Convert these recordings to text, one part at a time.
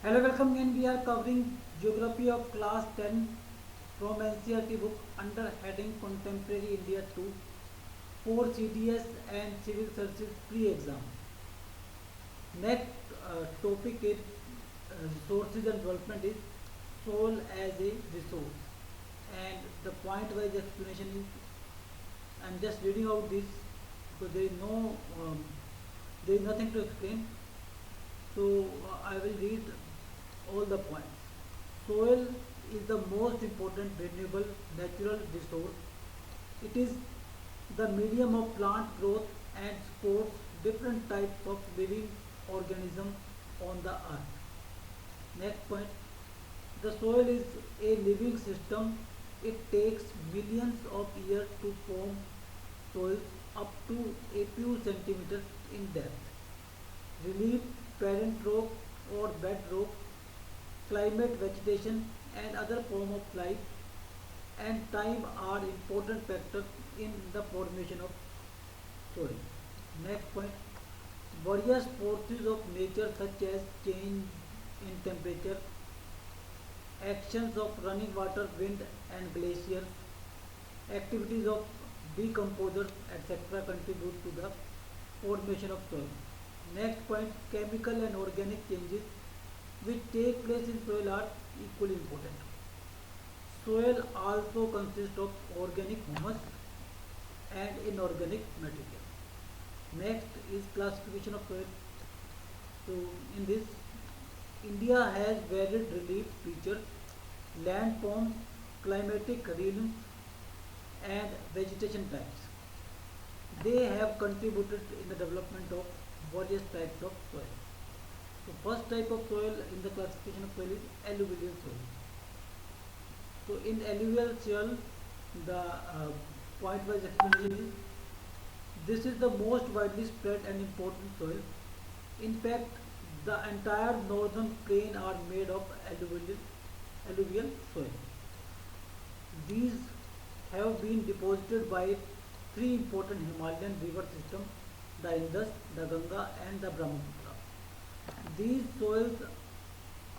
Hello, welcome again. We are covering Geography of Class 10 from NCERT book under heading Contemporary India 2 for CDS and Civil Services pre-exam. Next topic is resources and development is soil as a resource. And the point-wise explanation is I'm just reading out this because there is nothing to explain. So I will read all the points. Soil is the most important renewable natural resource. It is the medium of plant growth and supports different types of living organisms on the earth. Next point, the soil is a living system. It takes millions of years to form soils up to a few centimeters in depth. Relief, parent rock or bedrock, climate, vegetation and other form of life and time are important factors in the formation of soil. Next point, various forces of nature such as change in temperature, actions of running water, wind and glaciers, activities of decomposers etc. contribute to the formation of soil. Next point, chemical and organic changes which take place in soil are equally important. Soil also consists of organic humus and inorganic material. Next is classification of soil. So in this, India has varied relief features, landforms, climatic realms and vegetation types. They have contributed in the development of various types of soil. So first type of soil in the classification of soil is alluvial soil. So in alluvial soil, the point-wise explanation is this is the most widely spread and important soil. In fact, the entire northern plain are made of alluvial soil. These have been deposited by three important Himalayan river systems, the Indus, the Ganga and the Brahmaputra. These soils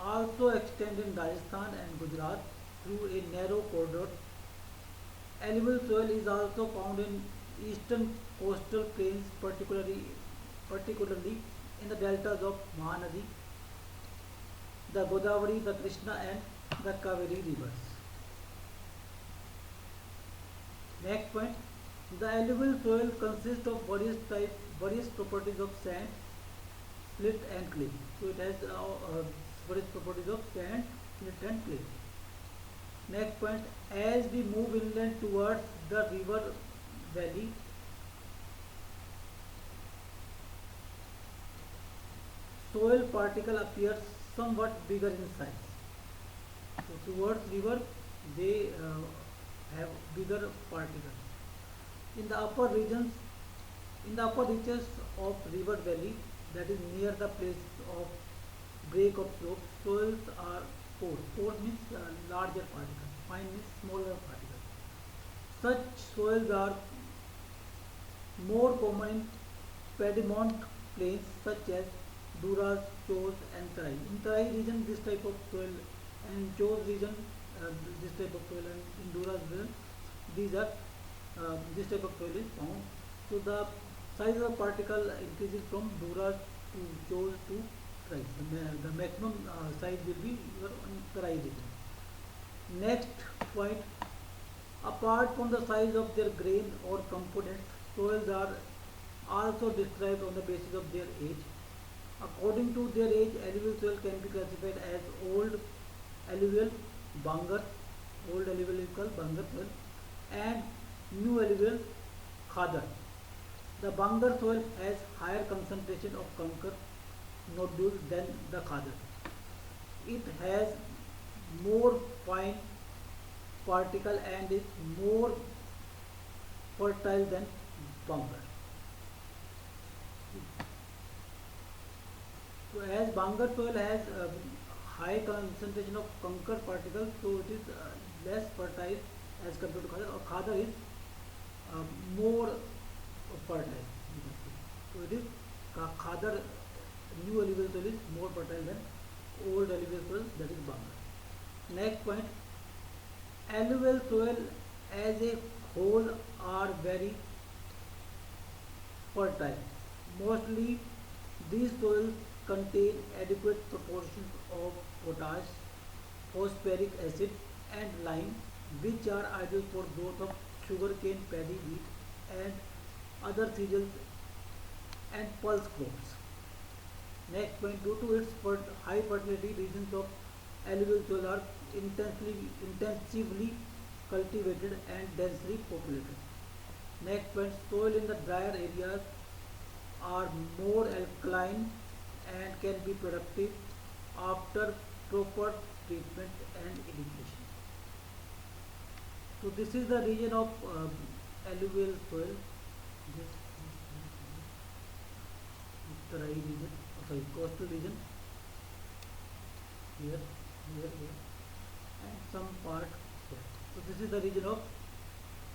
also extend in Rajasthan and Gujarat through a narrow corridor. Alluvial soil is also found in eastern coastal plains, particularly in the deltas of Mahanadi, the Godavari, the Krishna and the Kaveri rivers. Next point, the alluvial soil consists of various properties of sand, slit and clay. So it has various properties of sand, slit and clay. Next point, as we move inland towards the river valley, soil particle appears somewhat bigger in size. So towards river, they have bigger particles. In the upper regions, in the upper reaches of river valley, that is near the place of break of slope, soils are coarse. Coarse means larger particles. Fine means smaller particles. Such soils are more common in Piedmont plains such as Duras, Chos and Tarai. In Tarai region this type of soil and in Chos region this type of soil and in Duras region these are this type of soil is found. So the size of particle increases from Duras to Chos to Tarai. The maximum size will be your Tarai region. Next point, apart from the size of their grain or components, soils are also described on the basis of their age. According to their age, alluvial soil can be classified as old alluvial Bangar, old alluvial is called Bangar soil, and new alluvial Khadar. The Bangar soil has higher concentration of conker nodules than the Khadar. It has more fine particle and is more fertile than Bangar. So as Bangar soil has high concentration of conker particles, so it is less fertile as compared to Khadar, or Khadar is more fertile. So it is Khadar new alluvial soil is more fertile than old alluvial soil, that is Banga. Next point, alluvial soil as a whole are very fertile. Mostly these soils contain adequate proportions of potash, phosphoric acid and lime, which are ideal for growth of sugarcane, paddy, wheat and other cereals and pulse crops. Next point, due to its high fertility, regions of alluvial soil are intensively cultivated and densely populated. Next point, soil in the drier areas are more alkaline and can be productive after proper treatment and irrigation. So this is the region of alluvial soil. This is the region, sorry, coastal region here, here, and some part here. So this is the region of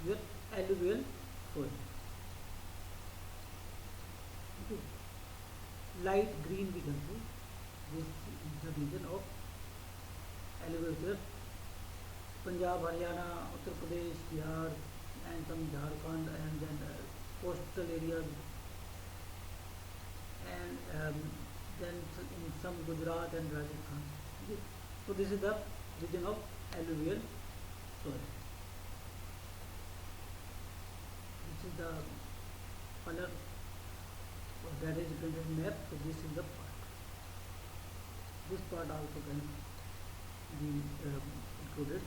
your alluvial soil. Okay. Light green we can see. This is the region of alluvial soil. Punjab, Haryana, Uttar Pradesh, Bihar, and some Jharkhand, and then coastal areas, and then in some Gujarat and Rajasthan. Okay. So this is the region of alluvial soil. This is the color that is represented in map. So this is the part. This part also can be included.